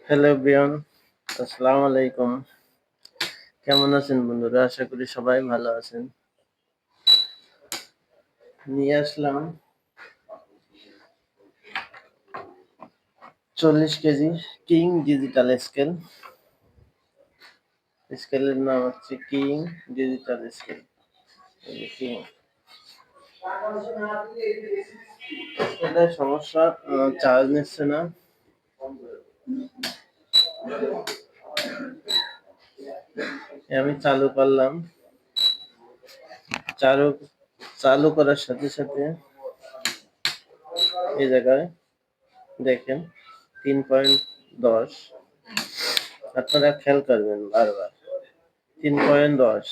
Hello everyone, আসসালামু আলাইকুম। কেমন আছেন বন্ধুরা? আশা করি সবাই ভালো আছেন। নিয়ে আসলাম 40 কেজি কিং ডিজিটাল স্কেল। স্কেলের নাম হচ্ছে কিং ডিজিটাল স্কেল। কিং স্কেলের সমস্যা, চার্জ নিচ্ছে না। আমি চালু করলাম, চালু চালু করার সাথে সাথে এই জায়গায় দেখেন 3.10। আপনারা খেয়াল করবেন বারবার 3.10।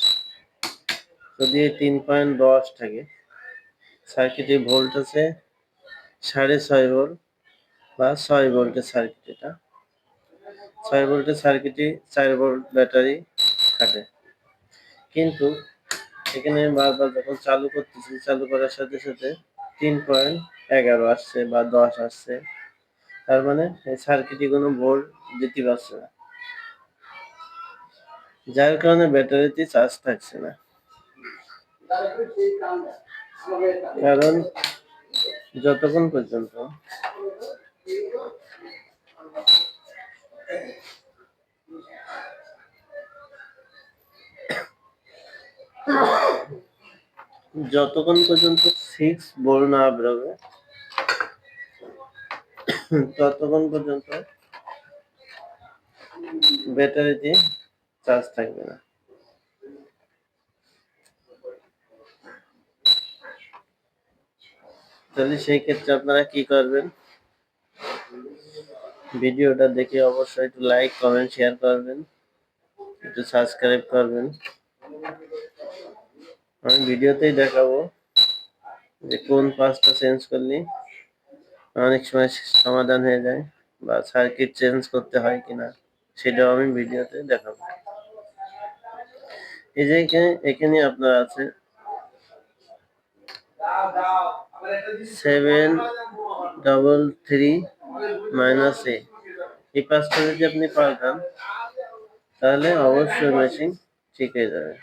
যদি 3.10 থাকে, সার্কিটে ভোল্ট আছে 6.5 ভোল্ট বা 6 ভোল্টের সার্কিট। এটা 6 ভোল্টের সার্কিটে 4 ভোল্ট ব্যাটারি খাটে। কিন্তু এখানে বারবার যখন চালু করতেছি, চালু করার সাথে সাথে 3.11 আসছে বা 10 আসছে, তার মানে এই সার্কিটে কোনো ভোল্ট দিতে পারছে না, যার কারণে ব্যাটারিতে চার্জ থাকছে না। কারণ যতক্ষণ পর্যন্ত যতক্ষণ পর্যন্ত 6 ভোল্ট না বেরোবে ততক্ষণ পর্যন্ত ব্যাটারিতে চার্জ থাকবে না। তাহলে সেই ক্ষেত্রে আপনারা কি করবেন? ভিডিওটা দেখে অবশ্যই একটু লাইক, কমেন্ট, শেয়ার করবেন, একটু সাবস্ক্রাইব করবেন। আমি ভিডিওতেই দেখাবো যে কোন পাসটা চেঞ্জ করলে অনেক সময় সমাধান হয়ে যায়, বা সার্কিট চেঞ্জ করতে হয় কিনা সেটাও আমি ভিডিওতে দেখাবো। এই যে এখানে আপনার আছে 733 মাইনাস এ। এই পাঁচটা যদি আপনি পাল্টান তাহলে অবশ্যই মেশিন ঠিক হয়ে যাবে।